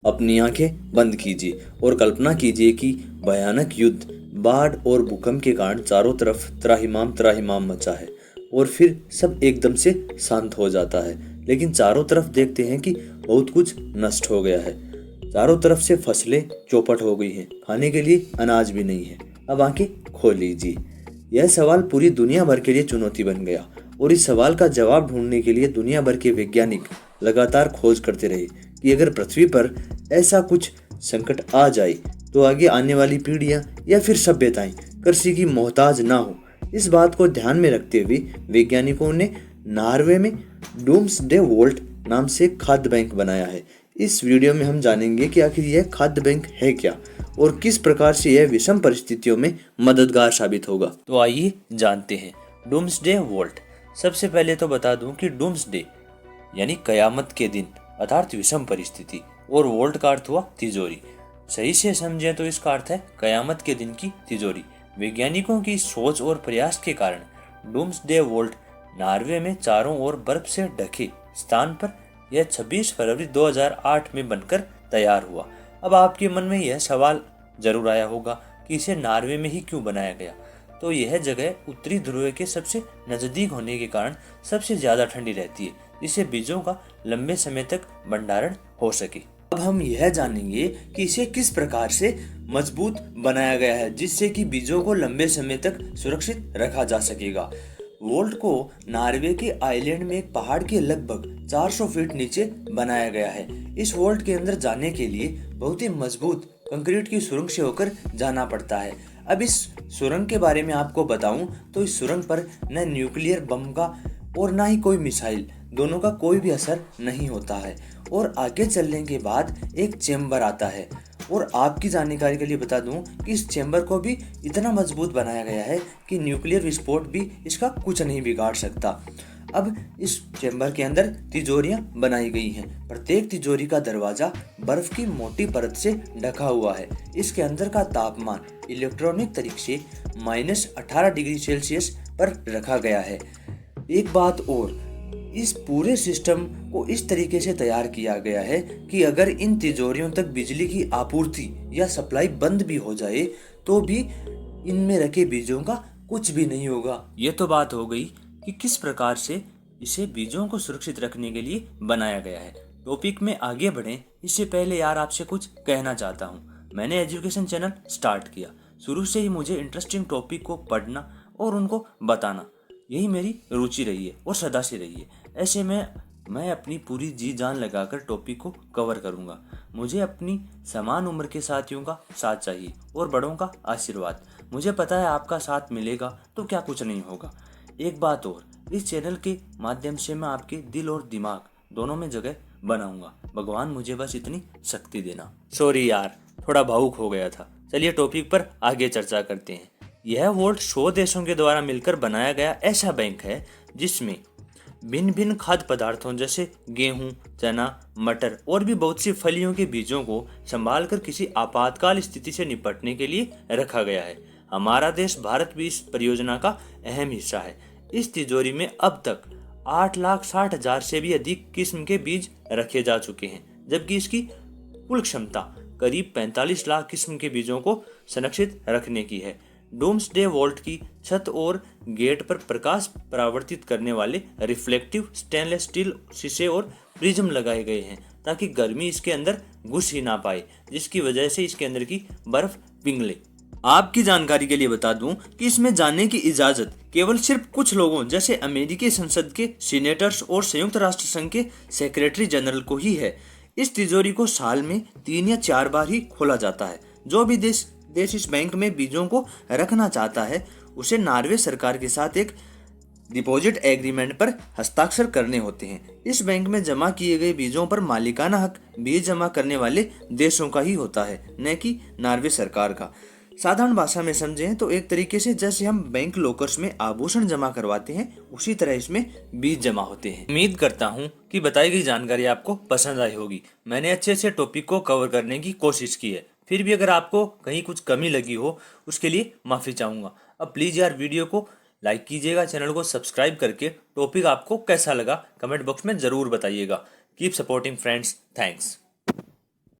अपनी आंखें बंद कीजिए और कल्पना कीजिए कि भयानक युद्ध, बाढ़ और भूकंप के कारण चारों तरफ त्राहिमाम त्राहिमाम मचा है और फिर सब एकदम से शांत हो जाता है। लेकिन चारों तरफ देखते हैं कि बहुत कुछ नष्ट हो गया है। चारों तरफ से फसलें चौपट हो गई हैं, खाने के लिए अनाज भी नहीं है। अब आंखें खोल लीजिए। यह सवाल पूरी दुनिया भर के लिए चुनौती बन गया और इस सवाल का जवाब ढूंढने के लिए दुनिया भर के वैज्ञानिक लगातार खोज करते रहे कि अगर पृथ्वी पर ऐसा कुछ संकट आ जाए तो आगे आने वाली पीढ़ियां या फिर सभ्यताएं कृषि की मोहताज ना हो। इस बात को ध्यान में रखते हुए वैज्ञानिकों ने नॉर्वे में डूम्सडे वोल्ट नाम से खाद्य बैंक बनाया है। इस वीडियो में हम जानेंगे कि आखिर यह खाद्य बैंक है क्या और किस प्रकार से यह विषम परिस्थितियों में मददगार साबित होगा। तो आइए जानते हैं डूम्सडे वोल्ट। सबसे पहले तो बता दूं कि डूम्सडे यानी कयामत के दिन अर्थात विषम परिस्थिति और वोल्ट का अर्थ हुआ तिजोरी। सही से समझें तो इसका अर्थ है कयामत के दिन की तिजोरी। वैज्ञानिकों की सोच और प्रयास के कारण डूम्सडे वोल्ट नॉर्वे में चारों ओर बर्फ से ढके स्थान पर यह 26 फरवरी 2008 में बनकर तैयार हुआ। अब आपके मन में यह सवाल जरूर आया होगा कि इसे नॉर्वे में ही क्यों बनाया गया। तो यह जगह उत्तरी ध्रुव के सबसे नजदीक होने के कारण सबसे ज्यादा ठंडी रहती है, जिससे बीजों का लंबे समय तक भंडारण हो सके। अब हम यह जानेंगे कि इसे किस प्रकार से मजबूत बनाया गया है जिससे कि बीजों को लंबे समय तक सुरक्षित रखा जा सकेगा। वोल्ट को नॉर्वे के आइलैंड में एक पहाड़ के लगभग 400 फीट नीचे बनाया गया है। इस वोल्ट के अंदर जाने के लिए बहुत ही मजबूत कंक्रीट की सुरंग से होकर जाना पड़ता है। अब इस सुरंग के बारे में आपको बताऊं तो इस सुरंग पर न न्यूक्लियर बम का और ना ही कोई मिसाइल, दोनों का कोई भी असर नहीं होता है। और आगे चलने के बाद एक चेम्बर आता है और आपकी जानकारी के लिए बता दूं कि इस चेम्बर को भी इतना मजबूत बनाया गया है कि न्यूक्लियर विस्फोट भी इसका कुछ नहीं बिगाड़ सकता। अब इस चेम्बर के अंदर तिजोरियां बनाई गई हैं। प्रत्येक तिजोरी का दरवाजा बर्फ की मोटी परत से ढका हुआ है। इसके अंदर का तापमान इलेक्ट्रॉनिक तरीके से -18 डिग्री सेल्सियस पर रखा गया है। एक बात और, इस पूरे सिस्टम को इस तरीके से तैयार किया गया है कि अगर इन तिजोरियों तक बिजली की आपूर्ति या सप्लाई बंद भी हो जाए तो भी इनमें रखे बीजों का कुछ भी नहीं होगा। ये तो बात हो गई कि किस प्रकार से इसे बीजों को सुरक्षित रखने के लिए बनाया गया है। टॉपिक में आगे बढ़ें इससे पहले यार आपसे कुछ कहना चाहता हूँ। मैंने एजुकेशन चैनल स्टार्ट किया। शुरू से ही मुझे इंटरेस्टिंग टॉपिक को पढ़ना और उनको बताना, यही मेरी रुचि रही है और सदा से रही है। ऐसे में मैं अपनी पूरी जी जान लगाकर टॉपिक को कवर करूंगा। मुझे अपनी समान उम्र के साथियों का साथ चाहिए और बड़ों का आशीर्वाद। मुझे पता है आपका साथ मिलेगा तो क्या कुछ नहीं होगा। एक बात और, इस चैनल के माध्यम से मैं आपके दिल और दिमाग दोनों में जगह बनाऊंगा। भगवान मुझे बस इतनी शक्ति देना। सॉरी यार, थोड़ा भावुक हो गया था। चलिए टॉपिक पर आगे चर्चा करते हैं। यह वोल्ट 100 देशों के द्वारा मिलकर बनाया गया ऐसा बैंक है जिसमें भिन्न भिन्न खाद्य पदार्थों जैसे गेहूं, चना, मटर और भी बहुत सी फलियों के बीजों को संभाल कर किसी आपातकाल स्थिति से निपटने के लिए रखा गया है। हमारा देश भारत भी इस परियोजना का अहम हिस्सा है। इस तिजोरी में अब तक 8,60,000 से भी अधिक किस्म के बीज रखे जा चुके हैं, जबकि इसकी कुल क्षमता करीब 45 लाख किस्म के बीजों को संरक्षित रखने की है। डूम्सडे वोल्ट की छत और गेट पर प्रकाश परावर्तित करने वाले रिफ्लेक्टिव स्टेनलेस स्टील शीशे और प्रिज्म लगाए गए हैं ताकि गर्मी इसके अंदर घुस ही ना पाए, जिसकी वजह से इसके अंदर की बर्फ पिघले। आपकी जानकारी के लिए बता दूं कि इसमें जाने की इजाजत केवल सिर्फ कुछ लोगों जैसे अमेरिकी संसद के सीनेटर्स और संयुक्त राष्ट्र संघ के सेक्रेटरी जनरल को ही है। इस तिजोरी को साल में 3 या 4 बार ही खोला जाता है। जो भी देश इस बैंक में बीजों को रखना चाहता है उसे नॉर्वे सरकार के साथ एक डिपॉजिट एग्रीमेंट पर हस्ताक्षर करने होते हैं। इस बैंक में जमा किए गए बीजों पर मालिकाना हक बीज जमा करने वाले देशों का ही होता है, न कि नॉर्वे सरकार का। साधारण भाषा में समझें तो एक तरीके से जैसे हम बैंक लॉकर्स में आभूषण जमा करवाते हैं, उसी तरह इसमें बीज जमा होते हैं। उम्मीद करता हूँ कि बताई गई जानकारी आपको पसंद आई होगी। मैंने अच्छे से टॉपिक को कवर करने की कोशिश की है। फिर भी अगर आपको कहीं कुछ कमी लगी हो उसके लिए माफ़ी चाहूँगा। अब प्लीज़ यार वीडियो को लाइक कीजिएगा, चैनल को सब्सक्राइब करके टॉपिक आपको कैसा लगा कमेंट बॉक्स में ज़रूर बताइएगा। Keep supporting friends, thanks.